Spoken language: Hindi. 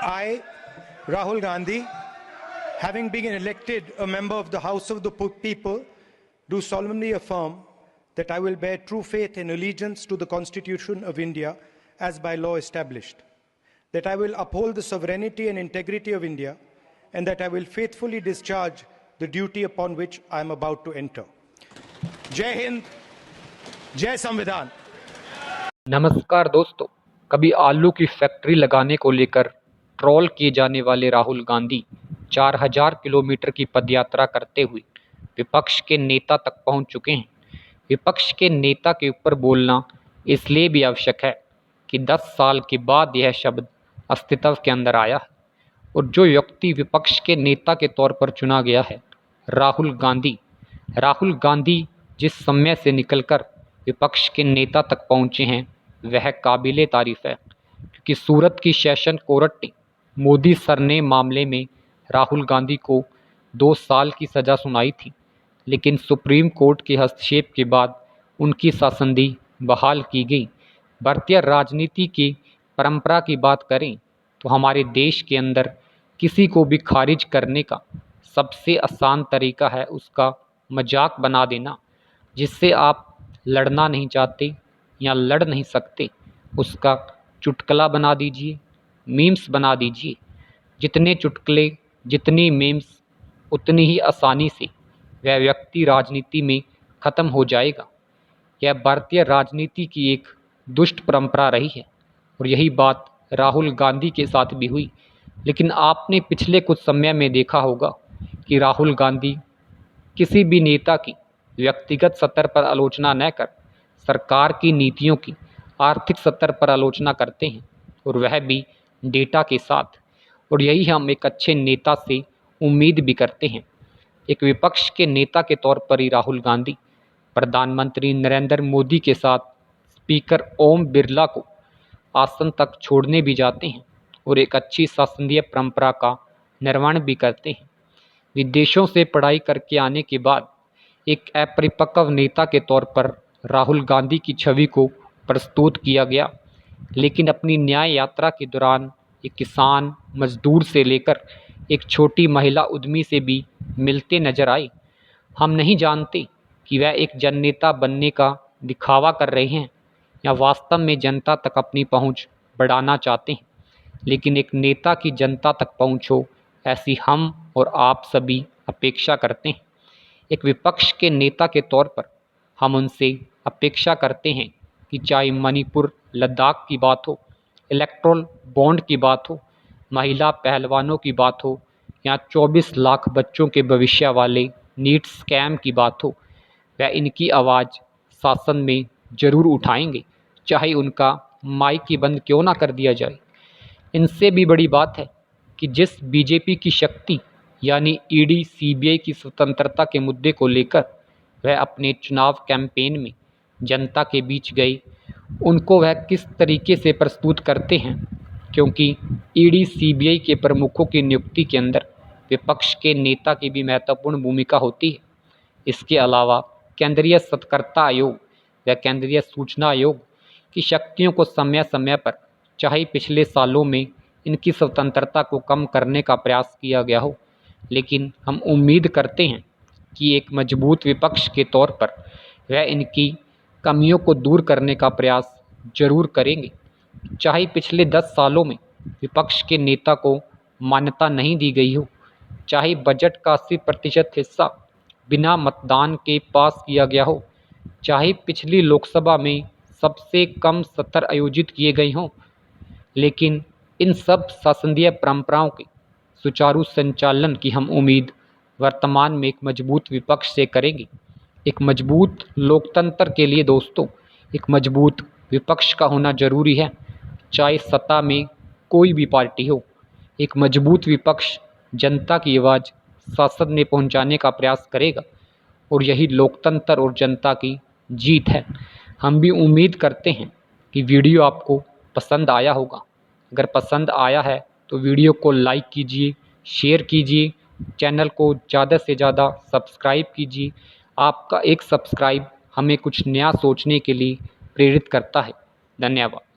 I, Rahul Gandhi, having been elected a member of the House of the People, do solemnly affirm that I will bear true faith and allegiance to the Constitution of India as by law established, that I will uphold the sovereignty and integrity of India, and that I will faithfully discharge the duty upon which I am about to enter. Jai Hind, Jai Samvidhan. नमस्कार दोस्तों, कभी आलू की फैक्ट्री लगाने को लेकर ट्रोल किए जाने वाले राहुल गांधी 4000 किलोमीटर की पदयात्रा करते हुए विपक्ष के नेता तक पहुंच चुके हैं। विपक्ष के नेता के ऊपर बोलना इसलिए भी आवश्यक है कि 10 साल के बाद यह शब्द अस्तित्व के अंदर आया है और जो व्यक्ति विपक्ष के नेता के तौर पर चुना गया है, राहुल गांधी जिस समय से निकलकर विपक्ष के नेता तक पहुंचे हैं वह काबिले तारीफ है, क्योंकि सूरत की सेशन कोर्ट ने मोदी सरने मामले में राहुल गांधी को 2 साल की सज़ा सुनाई थी, लेकिन सुप्रीम कोर्ट के हस्तक्षेप के बाद उनकी शासनदी बहाल की गई। भारतीय राजनीति की परंपरा की बात करें तो हमारे देश के अंदर किसी को भी खारिज करने का सबसे आसान तरीका है उसका मजाक बना देना। जिससे आप लड़ना नहीं चाहते या लड़ नहीं सकते, उसका चुटकुला बना दीजिए, मीम्स बना दीजिए। जितने चुटकुले, जितनी मीम्स, उतनी ही आसानी से वह व्यक्ति राजनीति में ख़त्म हो जाएगा। यह भारतीय राजनीति की एक दुष्ट परंपरा रही है और यही बात राहुल गांधी के साथ भी हुई। लेकिन आपने पिछले कुछ समय में देखा होगा कि राहुल गांधी किसी भी नेता की व्यक्तिगत स्तर पर आलोचना न कर सरकार की नीतियों की आर्थिक स्तर पर आलोचना करते हैं, और वह भी डेटा के साथ। और यही हम एक अच्छे नेता से उम्मीद भी करते हैं। एक विपक्ष के नेता के तौर पर ही राहुल गांधी प्रधानमंत्री नरेंद्र मोदी के साथ स्पीकर ओम बिरला को आसन तक छोड़ने भी जाते हैं और एक अच्छी शासकीय परंपरा का निर्माण भी करते हैं। विदेशों से पढ़ाई करके आने के बाद एक अपरिपक्व नेता के तौर पर राहुल गांधी की छवि को प्रस्तुत किया गया, लेकिन अपनी न्याय यात्रा के दौरान एक किसान, मजदूर से लेकर एक छोटी महिला उद्यमी से भी मिलते नजर आए। हम नहीं जानते कि वह एक जननेता बनने का दिखावा कर रहे हैं या वास्तव में जनता तक अपनी पहुंच बढ़ाना चाहते हैं, लेकिन एक नेता की जनता तक पहुंच हो ऐसी हम और आप सभी अपेक्षा करते हैं। एक विपक्ष के नेता के तौर पर हम उनसे अपेक्षा करते हैं कि चाहे मणिपुर, लद्दाख की बात हो, इलेक्ट्रोल बॉन्ड की बात हो, महिला पहलवानों की बात हो या 24 लाख बच्चों के भविष्य वाले नीट स्कैम की बात हो, वह इनकी आवाज़ शासन में ज़रूर उठाएंगे, चाहे उनका माइक ही बंद क्यों ना कर दिया जाए। इनसे भी बड़ी बात है कि जिस बीजेपी की शक्ति यानी ईडी, सीबीआई की स्वतंत्रता के मुद्दे को लेकर वह अपने चुनाव कैंपेन में जनता के बीच गए, उनको वह किस तरीके से प्रस्तुत करते हैं, क्योंकि ईडी, सीबीआई के प्रमुखों की नियुक्ति के अंदर विपक्ष के नेता की भी महत्वपूर्ण भूमिका होती है। इसके अलावा केंद्रीय सतर्कता आयोग व केंद्रीय सूचना आयोग की शक्तियों को समय समय पर, चाहे पिछले सालों में इनकी स्वतंत्रता को कम करने का प्रयास किया गया हो, लेकिन हम उम्मीद करते हैं कि एक मजबूत विपक्ष के तौर पर वह इनकी कमियों को दूर करने का प्रयास जरूर करेंगे। चाहे पिछले 10 सालों में विपक्ष के नेता को मान्यता नहीं दी गई हो, चाहे बजट का 80% हिस्सा बिना मतदान के पास किया गया हो, चाहे पिछली लोकसभा में सबसे कम सत्र आयोजित किए गए हों, लेकिन इन सब शासकीय परंपराओं के सुचारू संचालन की हम उम्मीद वर्तमान में एक मजबूत विपक्ष से करेंगे। एक मजबूत लोकतंत्र के लिए दोस्तों एक मजबूत विपक्ष का होना जरूरी है, चाहे सत्ता में कोई भी पार्टी हो। एक मजबूत विपक्ष जनता की आवाज़ संसद में पहुंचाने का प्रयास करेगा और यही लोकतंत्र और जनता की जीत है। हम भी उम्मीद करते हैं कि वीडियो आपको पसंद आया होगा। अगर पसंद आया है तो वीडियो को लाइक कीजिए, शेयर कीजिए, चैनल को ज़्यादा से ज़्यादा सब्सक्राइब कीजिए। आपका एक सब्सक्राइब हमें कुछ नया सोचने के लिए प्रेरित करता है। धन्यवाद।